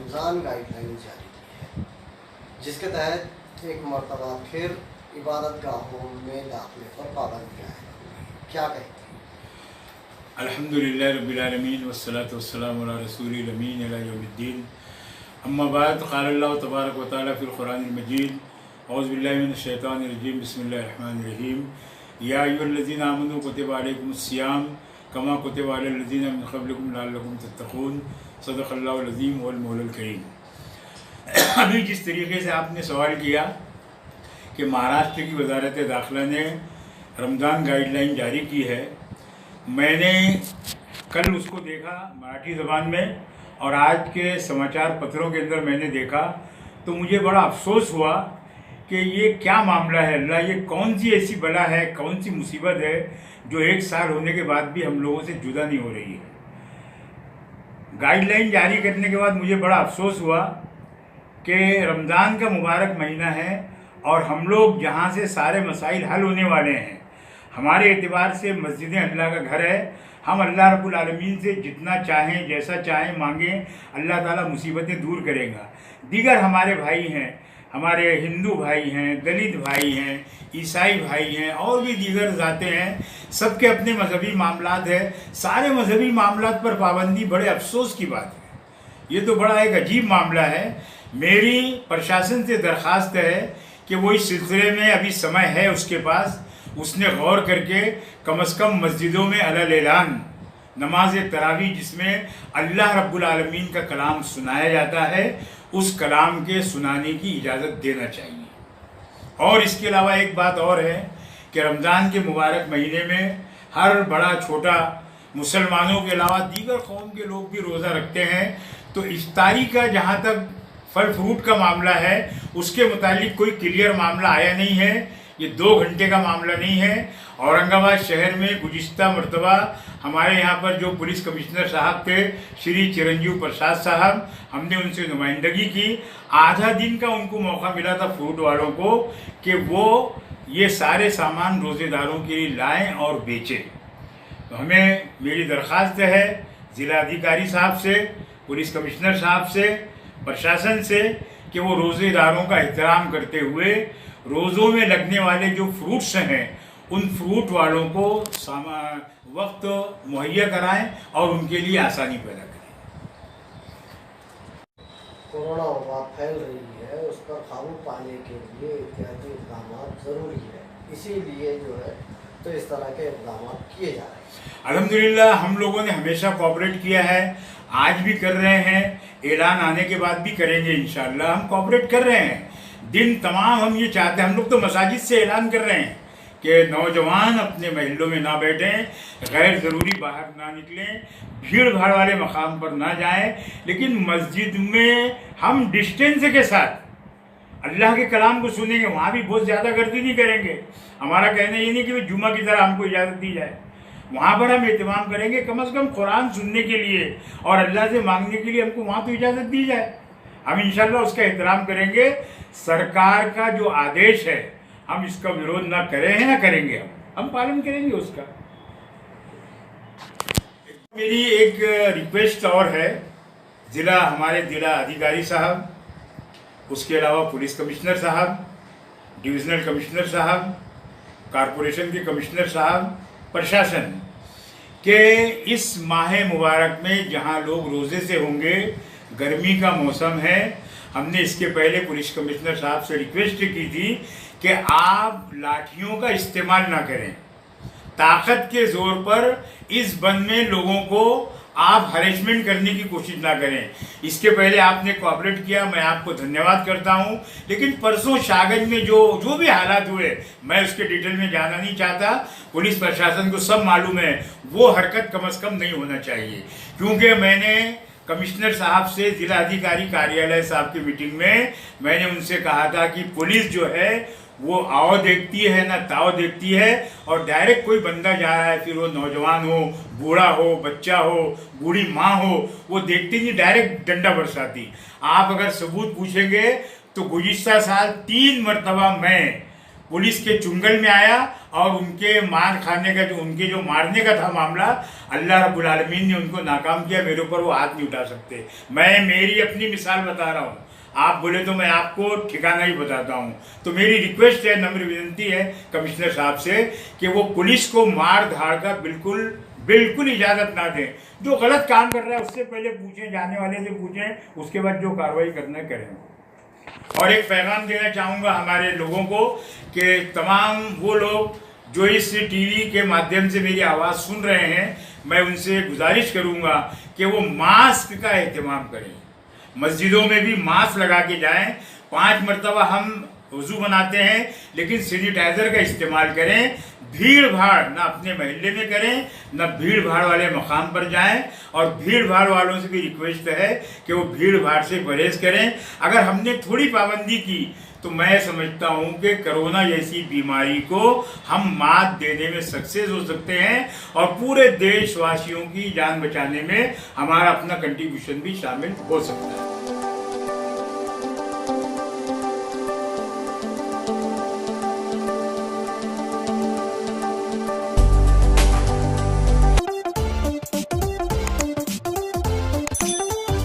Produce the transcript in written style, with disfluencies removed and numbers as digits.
Ramzan guideline जारी की है, जिसके तहत एक मरतबा फिर इबादत गाहों में दाखिले पर पाबंदियाँ हैं। क्या कहते हैं? अल्हम्दुलिल्लाह रब्बिल आलमीन वस्सलातु वस्सलामु अला रसूलिल अमीन इला यौमिद्दीन। अम्मा बाद क़ाल अल्लाहु तबारक व तआला फ़िल क़ुरानिल मजीद औज़ु बिल्लाहि मिनश शैतानिर रजीम बिस्मिल्लाहिर रहमानिर रहीम। या अय्युहल्लज़ीना आमनू कुतिबा अलैकुमुस सियाम कमा कुतिबा अलल लज़ीना मिन क़ब्लिकुम लअल्लकुम तत्तक़ून। सदक़ल्लाहुल अज़ीम वल मौलुल करीम। अभी जिस तरीके से आपने सवाल किया कि महाराष्ट्र की वज़ारत दाखिला ने रमज़ान गाइडलाइन जारी की है, मैंने कल उसको देखा मराठी ज़बान में और आज के समाचार पत्रों के अंदर मैंने देखा तो मुझे बड़ा अफसोस हुआ कि ये क्या मामला है। अल्लाह, ये कौन सी ऐसी बला है, कौन सी मुसीबत है जो एक साल होने के बाद भी हम लोगों से जुदा नहीं हो रही है। गाइडलाइन जारी करने के बाद मुझे बड़ा अफसोस हुआ कि रमज़ान का मुबारक महीना है और हम लोग जहाँ से सारे मसाइल हल होने वाले हैं, हमारे एतबार से मस्जिदें अल्लाह का घर है। हम अल्लाह रब्बुल आलमीन से जितना चाहें, जैसा चाहें मांगें, अल्लाह ताला मुसीबतें दूर करेगा। दीगर हमारे भाई हैं, हमारे हिंदू भाई हैं, दलित भाई हैं, ईसाई भाई हैं और भी दीगर ज़ातें हैं, सबके अपने मजहबी मामलात है। सारे मजहबी मामलात पर पाबंदी बड़े अफसोस की बात है। ये तो बड़ा एक अजीब मामला है। मेरी प्रशासन से दरख्वास्त है कि वो इस सिलसिले में अभी समय है उसके पास, उसने गौर करके कम से कम मस्जिदों में अलल ऐलान नमाज तरावी जिसमें अल्लाह रब्बुल आलमीन का कलाम सुनाया जाता है, उस कलाम के सुनाने की इजाज़त देना चाहिए। और इसके अलावा एक बात और है कि रमज़ान के मुबारक महीने में हर बड़ा छोटा मुसलमानों के अलावा दीगर कौम के लोग भी रोज़ा रखते हैं। तो इफ्तारी का जहाँ तक फल फ्रूट का मामला है, उसके मुतालिक कोई क्लियर मामला आया नहीं है। ये 2 घंटे का मामला नहीं है। औरंगाबाद शहर में गुज़िश्ता मरतबा हमारे यहाँ पर जो पुलिस कमिश्नर साहब थे श्री चिरंजीव प्रसाद साहब, हमने उनसे नुमाइंदगी की। आधा दिन का उनको मौका मिला था फ्रूट वालों को कि वो ये सारे सामान रोज़ेदारों के लिए लाएँ और बेचें। तो हमें मेरी दरख्वास्त है ज़िला अधिकारी साहब से, पुलिस कमिश्नर साहब से, प्रशासन से कि वो रोज़ेदारों का एहतराम करते हुए रोज़ों में लगने वाले जो फ्रूट्स हैं उन फ्रूट वालों को वक्त मुहैया कराएं और उनके लिए आसानी पैदा करें। कोरोना वबा फैल रही है, उस पर काबू पाने के लिए एहतियाती इक़दाम ज़रूरी है, इसीलिए जो है तो इस तरह के इक़दाम किए जा रहे हैं। अल्हम्दुलिल्लाह हम लोगों ने हमेशा कोऑपरेट किया है, आज भी कर रहे हैं, ऐलान आने के बाद भी करेंगे इंशाअल्लाह। हम कोऑपरेट कर रहे हैं दिन तमाम। हम ये चाहते हैं, हम लोग तो मसाजिद से ऐलान कर रहे हैं कि नौजवान अपने महलों में ना बैठें, गैर ज़रूरी बाहर ना निकलें, भीड़ भाड़ वाले मकाम पर ना जाएं, लेकिन मस्जिद में हम डिस्टेंस के साथ अल्लाह के कलाम को सुनेंगे। वहाँ भी बहुत ज़्यादा गर्दी नहीं करेंगे। हमारा कहना ये नहीं कि जुम्मा की तरह हमको इजाज़त दी जाए, वहाँ पर हम एहतमाम करेंगे। कम से कम कुरान सुनने के लिए और अल्लाह से मांगने के लिए हमको वहाँ तो इजाज़त दी जाए। हम इंशाअल्लाह उसका एहतराम करेंगे। सरकार का जो आदेश है हम इसका विरोध ना करें हैं ना करेंगे, हम पालन करेंगे उसका। मेरी एक रिक्वेस्ट और है, हमारे जिला अधिकारी साहब, उसके अलावा पुलिस कमिश्नर साहब, डिविजनल कमिश्नर साहब, कारपोरेशन के कमिश्नर साहब, प्रशासन के इस माह मुबारक में जहां लोग रोज़े से होंगे, गर्मी का मौसम है, हमने इसके पहले पुलिस कमिश्नर साहब से रिक्वेस्ट की थी कि आप लाठियों का इस्तेमाल ना करें। ताकत के ज़ोर पर इस बंद में लोगों को आप हरेसमेंट करने की कोशिश ना करें। इसके पहले आपने कोऑपरेट किया, मैं आपको धन्यवाद करता हूं। लेकिन परसों शाहगंज में जो भी हालात हुए, मैं उसके डिटेल में जाना नहीं चाहता। पुलिस प्रशासन को सब मालूम है, वो हरकत कम से कम नहीं होना चाहिए। क्योंकि मैंने कमिश्नर साहब से, जिला अधिकारी कार्यालय साहब की मीटिंग में मैंने उनसे कहा था कि पुलिस जो है वो आओ देखती है ना ताओ देखती है, और डायरेक्ट कोई बंदा जा रहा है, फिर वो नौजवान हो, बूढ़ा हो, बच्चा हो, बूढ़ी माँ हो, वो देखती नहीं, डायरेक्ट डंडा बरसाती। आप अगर सबूत पूछेंगे तो गुज़िश्ता साल 3 मरतबा मैं पुलिस के चुंगल में आया और उनके मार खाने का उनके जो मारने का था मामला, अल्लाह रब्बुल आलमीन ने उनको नाकाम किया। मेरे ऊपर वो हाथ नहीं उठा सकते। मैं मेरी अपनी मिसाल बता रहा हूँ, आप बोले तो मैं आपको ठिकाना ही बताता हूँ। तो मेरी रिक्वेस्ट है, नम्र विनती है कमिश्नर साहब से कि वो पुलिस को मार धाड़ का बिल्कुल इजाज़त ना दें। जो गलत काम कर रहा है उससे पहले पूछें, जाने वाले से पूछें, उसके बाद जो कार्रवाई करना करें। और एक पैगाम देना चाहूँगा हमारे लोगों को कि तमाम वो लोग जो इस टीवी के माध्यम से मेरी आवाज़ सुन रहे हैं, मैं उनसे गुजारिश करूँगा कि वो मास्क का एहतमाम करें। मस्जिदों में भी मास्क लगा के जाएं। 5 मरतबा हम वज़ू बनाते हैं, लेकिन सैनिटाइज़र का इस्तेमाल करें। भीड़ भाड़ ना अपने महल्ले में करें, ना भीड़ भाड़ वाले मकाम पर जाएं। और भीड़ भाड़ वालों से भी रिक्वेस्ट है कि वो भीड़ भाड़ से परहेज करें। अगर हमने थोड़ी पाबंदी की तो मैं समझता हूं कि कोरोना जैसी बीमारी को हम मात देने में सक्सेस हो सकते हैं और पूरे देशवासियों की जान बचाने में हमारा अपना कंट्रीब्यूशन भी शामिल हो सकता है।